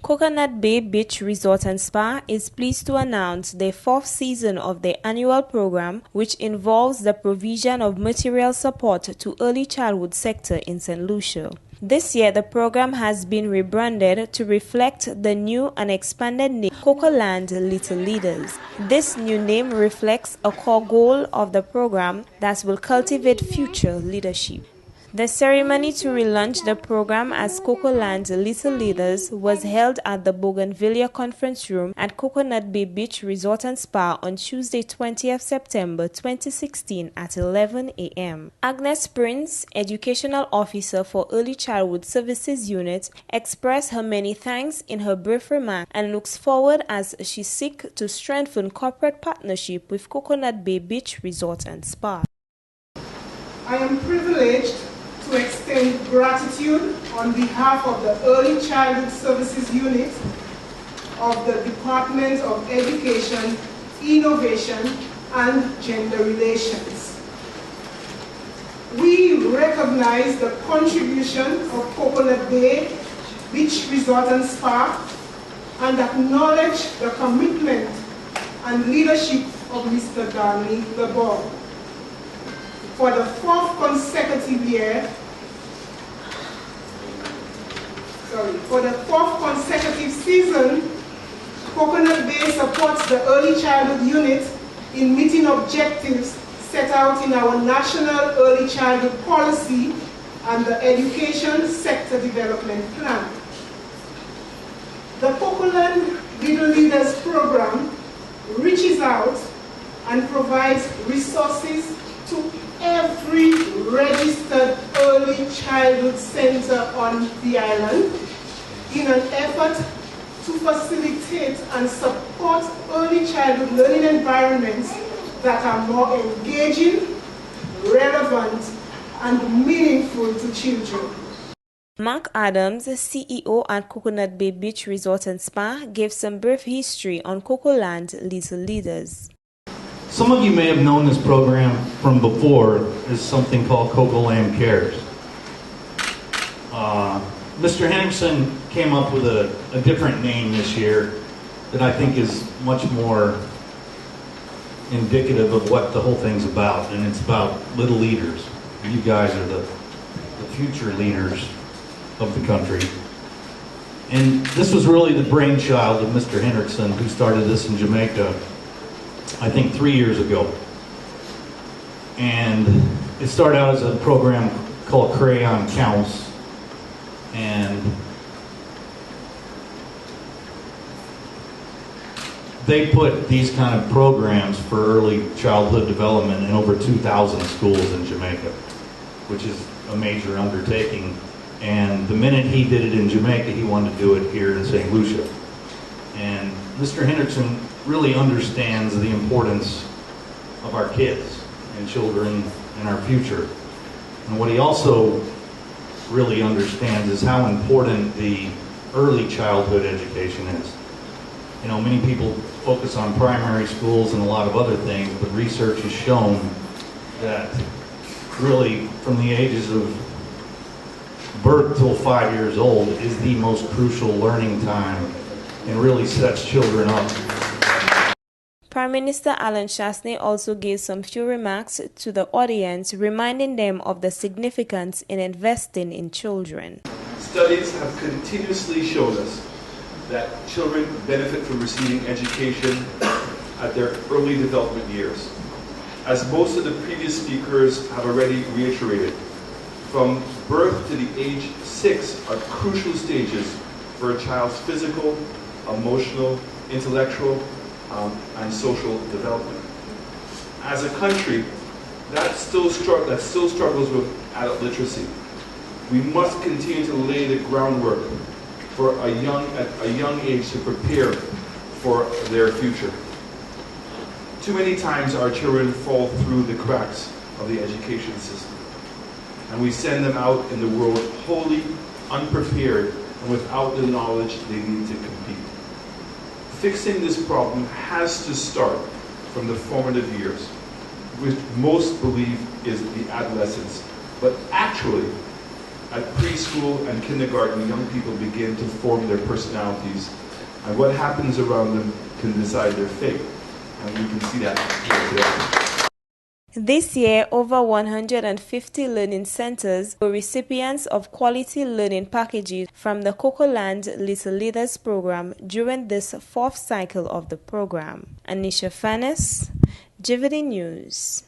Coconut Bay Beach Resort and Spa is pleased to announce their 4th season of their annual program, which involves the provision of material support to early childhood sector in St Lucia. This year, the program has been rebranded to reflect the new and expanded name Cocoland Little Leaders. This new name reflects a core goal of the program that will cultivate future leadership. The ceremony to relaunch the program as Cocoland Little Leaders was held at the Bougainvillea Conference Room at Coconut Bay Beach Resort and Spa on Tuesday, 20th September 2016 at 11 a.m. Agnes Prince, Educational Officer for Early Childhood Services Unit, expressed her many thanks in her brief remarks and looks forward as she seeks to strengthen corporate partnership with Coconut Bay Beach Resort and Spa. I am privileged to extend gratitude on behalf of the Early Childhood Services Unit of the Department of Education, Innovation, and Gender Relations. We recognize the contribution of Coconut Bay Beach Resort and Spa and acknowledge the commitment and leadership of Mr. Darnley LeBourg. For the 4th consecutive year, for the 4th consecutive season, Coconut Bay supports the Early Childhood Unit in meeting objectives set out in our National Early Childhood Policy and the Education Sector Development Plan. The Cocoland Little Leaders program reaches out and provides resources to every registered early childhood center on the island in an effort to facilitate and support early childhood learning environments that are more engaging, relevant, and meaningful to children. Mark Adams, CEO at Coconut Bay Beach Resort and Spa, gave some brief history on Cocoland Little Leaders. Some of you may have known this program from before as something called Cocoland Cares. Mr. Henderson came up with a different name this year that I think is much more indicative of what the whole thing's about, and it's about little leaders. You guys are the future leaders of the country. And this was really the brainchild of Mr. Henderson, who started this in Jamaica, I think 3 years ago. And it started out as a program called Crayon Counts. And they put these kind of programs for early childhood development in over 2,000 schools in Jamaica, which is a major undertaking. And the minute he did it in Jamaica, he wanted to do it here in St. Lucia. And Mr. Henderson really understands the importance of our kids and children and our future. And what he also really understands is how important the early childhood education is. You know, many people focus on primary schools and a lot of other things, but research has shown that really from the ages of birth till 5 years old is the most crucial learning time and really sets children up. Prime Minister Alan Chasney also gave some few remarks to the audience, reminding them of the significance in investing in children. Studies have continuously shown us that children benefit from receiving education at their early development years. As most of the previous speakers have already reiterated, from birth to the age 6 are crucial stages for a child's physical, emotional, intellectual, and social development. As a country that still struggles with adult literacy, we must continue to lay the groundwork for at a young age to prepare for their future. Too many times our children fall through the cracks of the education system, and we send them out in the world wholly unprepared and without the knowledge they need to compete. Fixing this problem has to start from the formative years, which most believe is the adolescence. But actually, At preschool and kindergarten, young people begin to form their personalities, and what happens around them can decide their fate. And we can see that here today. This year, over 150 learning centers were recipients of quality learning packages from the Cocoland Little Leaders program during this fourth cycle of the program. ANNISHA FANIS, G.VD News.